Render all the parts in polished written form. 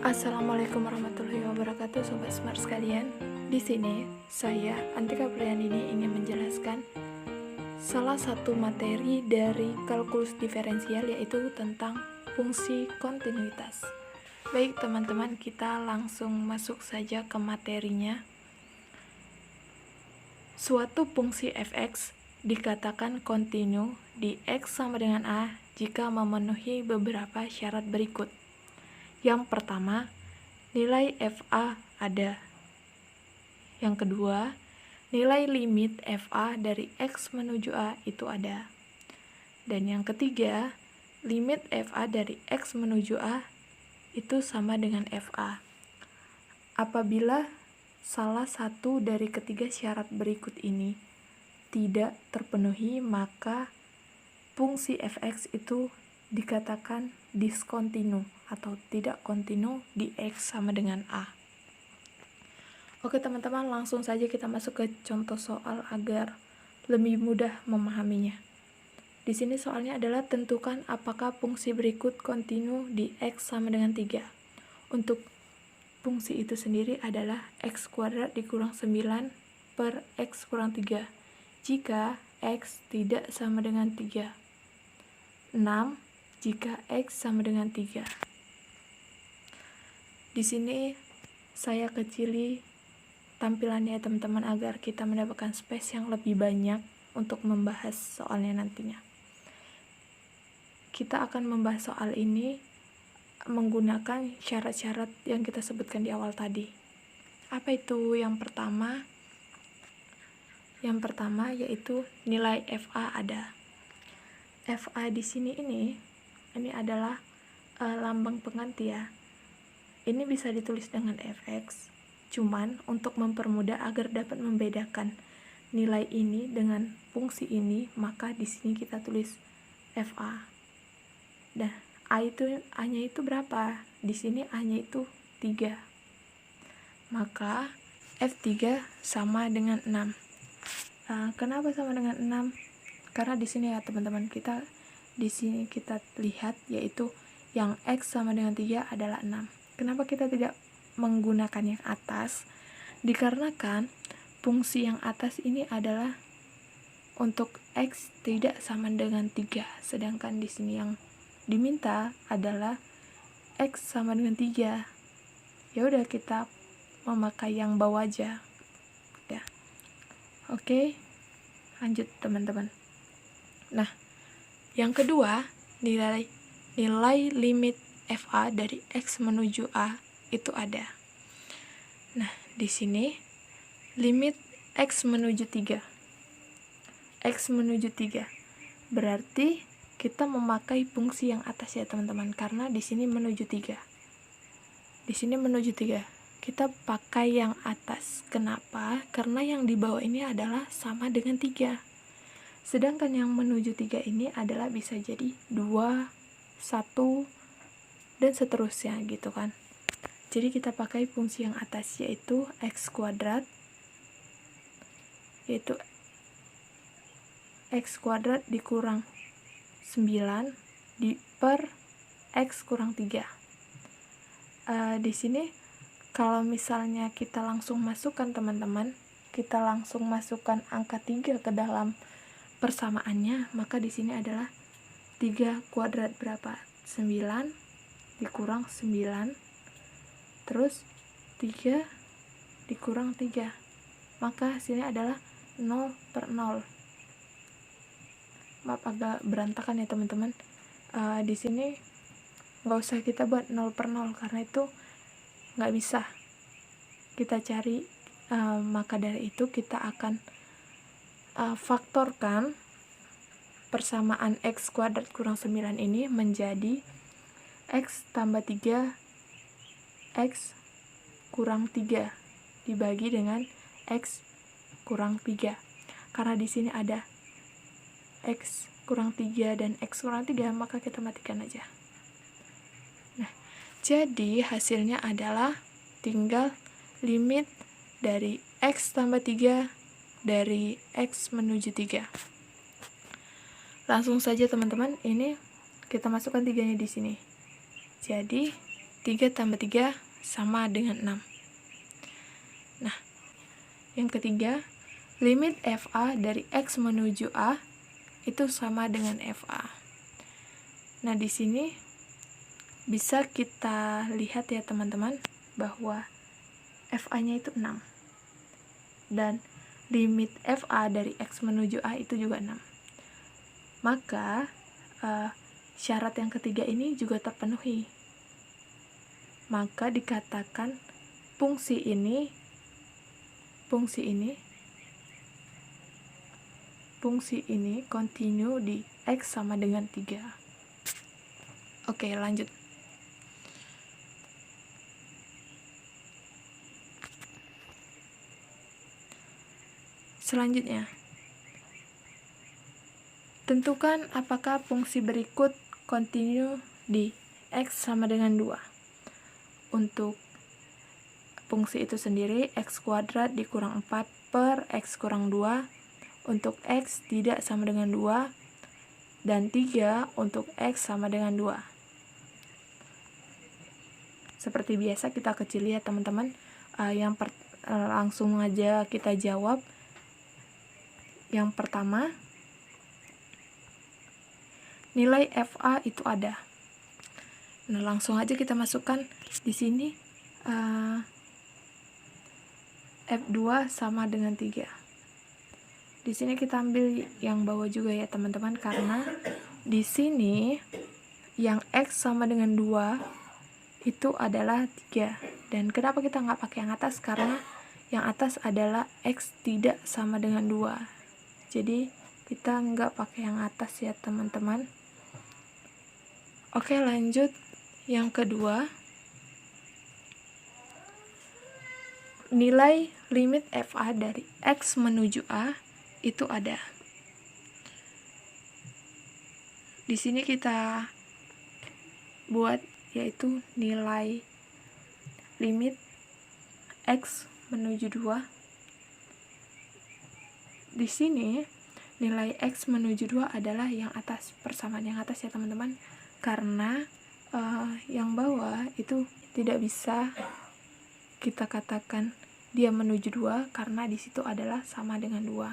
Assalamualaikum warahmatullahi wabarakatuh, Sobat Smart sekalian. Di sini, saya, Antika Priandini, ingin menjelaskan salah satu materi dari kalkulus diferensial, yaitu tentang fungsi kontinuitas. Baik teman-teman, kita langsung masuk saja ke materinya. Suatu fungsi fx dikatakan kontinu di x sama dengan a jika memenuhi beberapa syarat berikut. Yang pertama, nilai fa ada. Yang kedua, nilai limit fa dari x menuju a itu ada. Dan yang ketiga, limit fa dari x menuju a itu sama dengan fa. Apabila salah satu dari ketiga syarat berikut ini tidak terpenuhi, maka fungsi fx itu dikatakan diskontinu atau tidak kontinu di x sama dengan a. Oke teman-teman, langsung saja kita masuk ke contoh soal agar lebih mudah memahaminya. Di sini soalnya adalah tentukan apakah fungsi berikut kontinu di x sama dengan 3. Untuk fungsi itu sendiri adalah x kuadrat dikurang 9 per x kurang 3 jika x tidak sama dengan 3. 6 jika x sama dengan 3. Di sini saya kecili tampilannya teman-teman agar kita mendapatkan space yang lebih banyak untuk membahas soalnya nantinya. Kita akan membahas soal ini menggunakan syarat-syarat yang kita sebutkan di awal tadi. Apa itu? Yang pertama yaitu nilai fa ada. Fa di sini ini adalah lambang pengganti ya. Ini bisa ditulis dengan fx. Cuman untuk mempermudah agar dapat membedakan nilai ini dengan fungsi ini, maka di sini kita tulis fa. Nah, a-nya itu berapa? Di sini a-nya itu 3. Maka f3 sama dengan 6. Kenapa sama dengan 6? Karena di sini ya teman-teman, kita lihat yaitu yang x sama dengan 3 adalah 6. Kenapa kita tidak menggunakan yang atas? Dikarenakan fungsi yang atas ini adalah untuk x tidak sama dengan 3, sedangkan di sini yang diminta adalah x sama dengan 3. Ya udah, kita memakai yang bawah aja. Udah. Oke, lanjut teman-teman. Nah, yang kedua, nilai limit fa dari x menuju a itu ada. Nah, di sini limit x menuju 3. X menuju 3. Berarti kita memakai fungsi yang atas ya teman-teman, karena di sini menuju 3. Di sini menuju 3. Kita pakai yang atas. Kenapa? Karena yang di bawah ini adalah sama dengan 3. Sedangkan yang menuju 3 ini adalah bisa jadi 2, 1, dan seterusnya gitu kan. Jadi kita pakai fungsi yang atas yaitu x kuadrat, dikurang 9 per x kurang 3. Di sini kalau misalnya kita langsung masukkan teman-teman, kita langsung masukkan angka 3 ke dalam persamaannya, maka di sini adalah 3 kuadrat berapa? 9 dikurang 9 terus 3 dikurang 3, maka sini adalah 0 per 0. Maaf agak berantakan ya teman-teman. Di sini nggak usah kita buat 0 per 0 karena itu nggak bisa kita cari, maka dari itu kita akan faktorkan persamaan x kuadrat kurang 9 ini menjadi x tambah 3 x kurang 3 dibagi dengan x kurang 3. Karena di sini ada x kurang 3 dan x kurang 3, maka kita matikan aja. Nah, jadi hasilnya adalah tinggal limit dari x tambah 3 dari x menuju 3. Langsung saja teman-teman, ini kita masukkan 3-nya di sini. Jadi 3 tambah 3 sama dengan 6. Nah, yang ketiga, limit FA dari X menuju A itu sama dengan FA. Nah, di sini bisa kita lihat ya teman-teman, bahwa FA-nya itu 6. Dan limit FA dari X menuju A itu juga 6. Maka, syarat yang ketiga ini juga terpenuhi. Maka dikatakan fungsi ini kontinu di X sama dengan 3. Oke, lanjut. Selanjutnya, tentukan apakah fungsi berikut kontinu di X sama dengan 2. Untuk fungsi itu sendiri, X kuadrat dikurang 4 per X kurang 2. Untuk X tidak sama dengan 2. Dan 3 untuk X sama dengan 2. Seperti biasa kita kecil ya teman-teman. Langsung aja kita jawab. Yang pertama, nilai FA itu ada. Nah, langsung aja kita masukkan di sini F2 sama dengan 3. Di sini kita ambil yang bawah juga ya teman-teman, karena di sini yang X sama dengan 2 itu adalah 3. Dan kenapa kita nggak pakai yang atas? Karena yang atas adalah X tidak sama dengan 2. Jadi kita nggak pakai yang atas ya teman-teman. Oke, lanjut. Yang kedua, nilai limit FA dari X menuju A itu ada. Di sini kita buat yaitu nilai limit X menuju 2. Di sini nilai X menuju 2 adalah yang atas, persamaan yang atas ya teman-teman, karena yang bawah itu tidak bisa kita katakan dia menuju 2 karena di situ adalah sama dengan 2.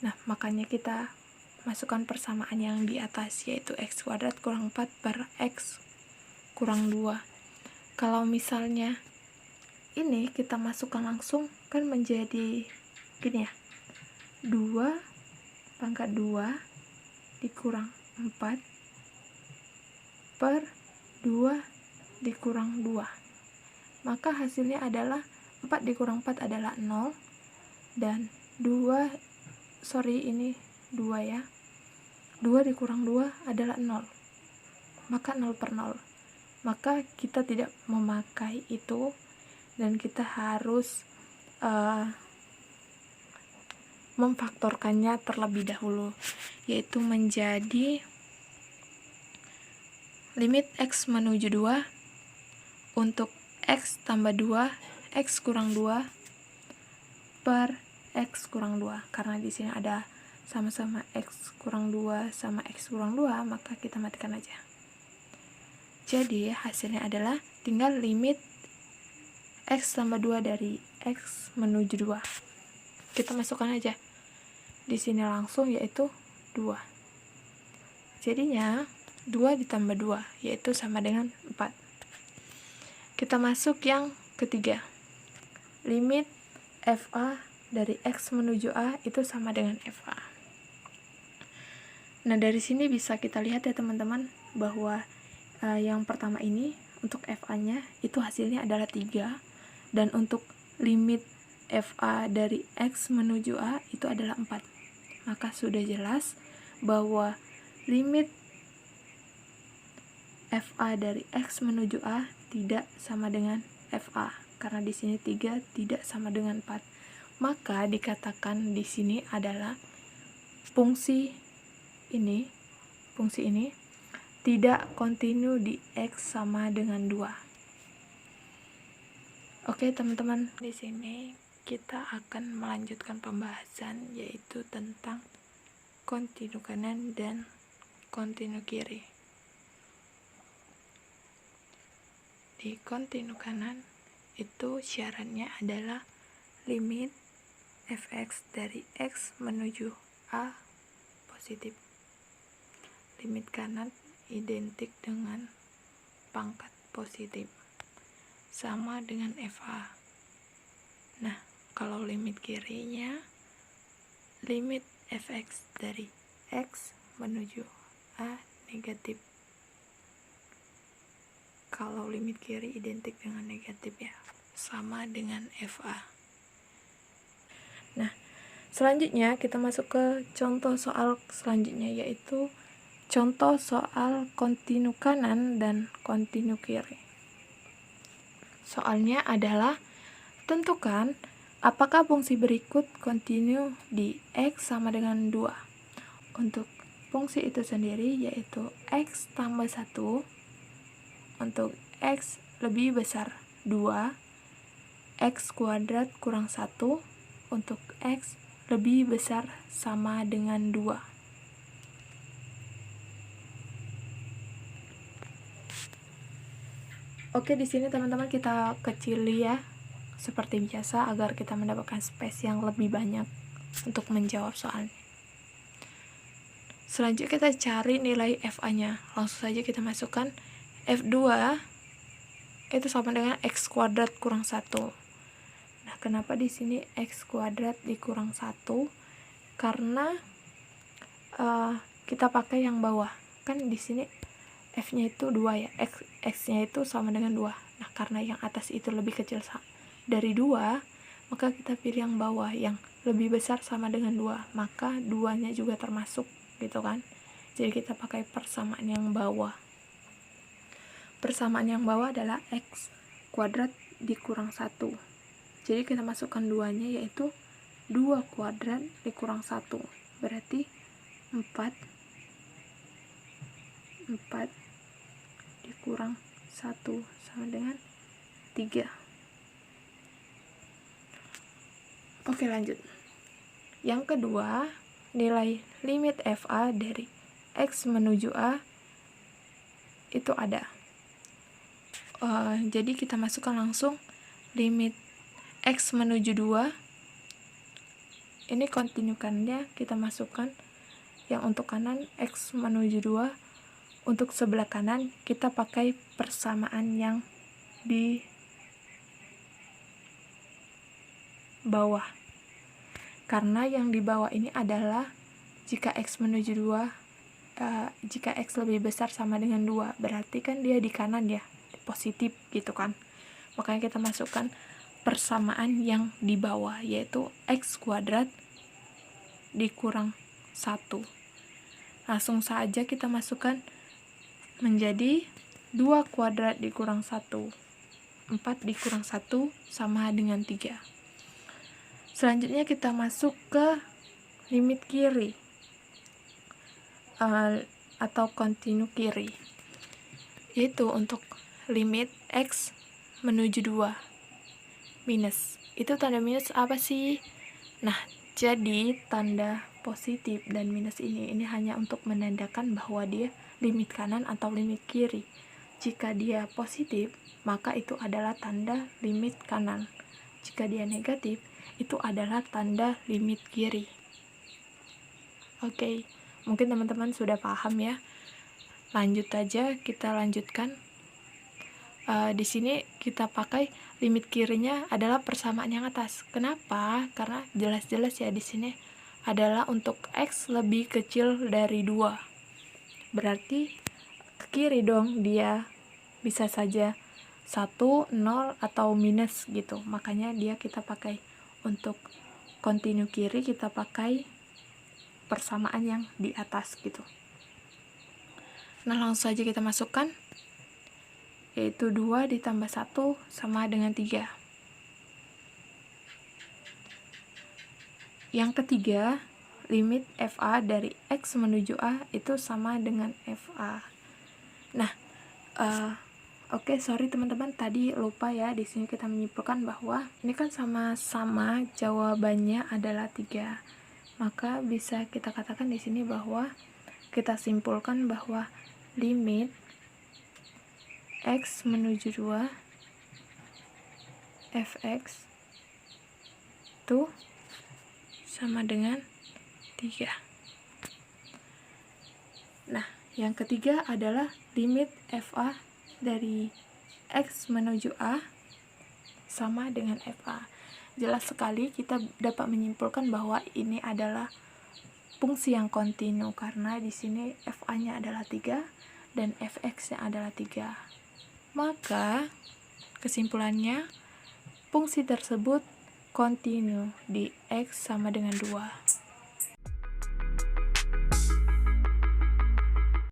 Nah, makanya kita masukkan persamaan yang di atas, yaitu X kuadrat kurang 4 per X kurang 2. Kalau misalnya ini kita masukkan langsung, kan menjadi gini ya, 2 pangkat 2 dikurang 4 per 2 dikurang 2. Maka hasilnya adalah 4 dikurang 4 adalah 0. Dan 2 ya. 2 dikurang 2 adalah 0. Maka 0 per 0. Maka kita tidak memakai itu, dan kita harus memfaktorkannya terlebih dahulu, yaitu menjadi limit X menuju 2 untuk X tambah 2 X kurang 2 per X kurang 2. Karena di sini ada sama-sama X kurang 2 sama X kurang 2, maka kita matikan aja. Jadi hasilnya adalah tinggal limit X tambah 2 dari X menuju 2. Kita masukkan aja di sini langsung, yaitu 2. Jadinya 2 ditambah 2 yaitu sama dengan 4. Kita masuk yang ketiga. Limit FA dari X menuju A itu sama dengan FA. Nah, dari sini bisa kita lihat ya teman-teman, bahwa yang pertama ini untuk FA-nya itu hasilnya adalah 3, dan untuk limit FA dari X menuju A itu adalah 4. Maka sudah jelas bahwa limit FA dari X menuju A tidak sama dengan FA, karena di sini 3 tidak sama dengan 4. Maka dikatakan di sini adalah fungsi ini tidak kontinu di X sama dengan 2. Oke teman-teman, di sini kita akan melanjutkan pembahasan, yaitu tentang kontinu kanan dan kontinu kiri. di kontinu kanan itu syaratnya adalah limit fx dari x menuju a positif. Limit kanan identik dengan pangkat positif, sama dengan fa. Nah, kalau limit kirinya, limit fx dari x menuju a negatif. Kalau limit kiri identik dengan negatif ya, sama dengan fa. Nah, selanjutnya kita masuk ke contoh soal selanjutnya, yaitu contoh soal kontinu kanan dan kontinu kiri. Soalnya adalah tentukan apakah fungsi berikut kontinu di x sama dengan 2. Untuk fungsi itu sendiri yaitu x tambah 1 untuk x lebih besar 2, x kuadrat kurang 1 untuk x lebih besar sama dengan 2. Oke, di sini teman-teman kita kecili ya, seperti biasa agar kita mendapatkan space yang lebih banyak untuk menjawab soalnya. Selanjutnya kita cari nilai FA-nya. Langsung saja kita masukkan F2 itu sama dengan x kuadrat kurang 1. Nah, kenapa di sini x kuadrat dikurang 1? Karena kita pakai yang bawah. Kan di sini f-nya itu 2 ya. X-nya itu sama dengan 2. Nah, karena yang atas itu lebih kecil dari 2, maka kita pilih yang bawah yang lebih besar sama dengan 2. Maka 2-nya juga termasuk gitu kan. Jadi kita pakai persamaan yang bawah. Persamaan yang bawah adalah x kuadrat dikurang 1. Jadi kita masukkan 2-nya yaitu 2 kuadrat dikurang 1. Berarti 4 dikurang 1 sama dengan 3. Oke, lanjut. Yang kedua, nilai limit FA dari x menuju A itu ada. Jadi kita masukkan langsung limit x menuju 2. Ini kontinu kanannya kita masukkan yang untuk kanan x menuju 2. Untuk sebelah kanan kita pakai persamaan yang di bawah. Karena yang di bawah ini adalah jika x menuju 2, jika x lebih besar sama dengan 2, berarti kan dia di kanan ya, positif gitu kan. Makanya kita masukkan persamaan yang di bawah, yaitu x kuadrat dikurang 1. Langsung saja kita masukkan menjadi 2 kuadrat dikurang 1. 4 dikurang 1 sama dengan 3. Selanjutnya kita masuk ke limit kiri atau kontinu kiri, yaitu untuk limit x menuju 2 minus. Itu tanda minus apa sih? Nah, jadi tanda positif dan minus ini hanya untuk menandakan bahwa dia limit kanan atau limit kiri. Jika dia positif, maka itu adalah tanda limit kanan. Jika dia negatif, itu adalah tanda limit kiri. Oke, mungkin teman-teman sudah paham ya. Lanjut aja, kita lanjutkan. Di sini kita pakai limit kirinya adalah persamaan yang atas. Kenapa? Karena jelas-jelas ya di sini adalah untuk x lebih kecil dari 2. Berarti ke kiri dong, dia bisa saja 1, 0 atau minus gitu. Makanya dia kita pakai untuk kontinu kiri, kita pakai persamaan yang di atas gitu. Nah, langsung saja kita masukkan, yaitu 2 ditambah 1 sama dengan 3. Yang ketiga, limit FA dari x menuju A itu sama dengan FA. Nah, oke, sorry teman-teman, tadi lupa ya, di sini kita menyimpulkan bahwa ini kan sama-sama jawabannya adalah 3. Maka bisa kita katakan di sini bahwa kita simpulkan bahwa limit X menuju 2 fx itu sama dengan 3. Nah, yang ketiga adalah limit FA dari X menuju A sama dengan FA. Jelas sekali kita dapat menyimpulkan bahwa ini adalah fungsi yang kontinu karena di sini FA-nya adalah 3 dan fx-nya adalah 3. Maka kesimpulannya fungsi tersebut kontinu di X sama dengan 2.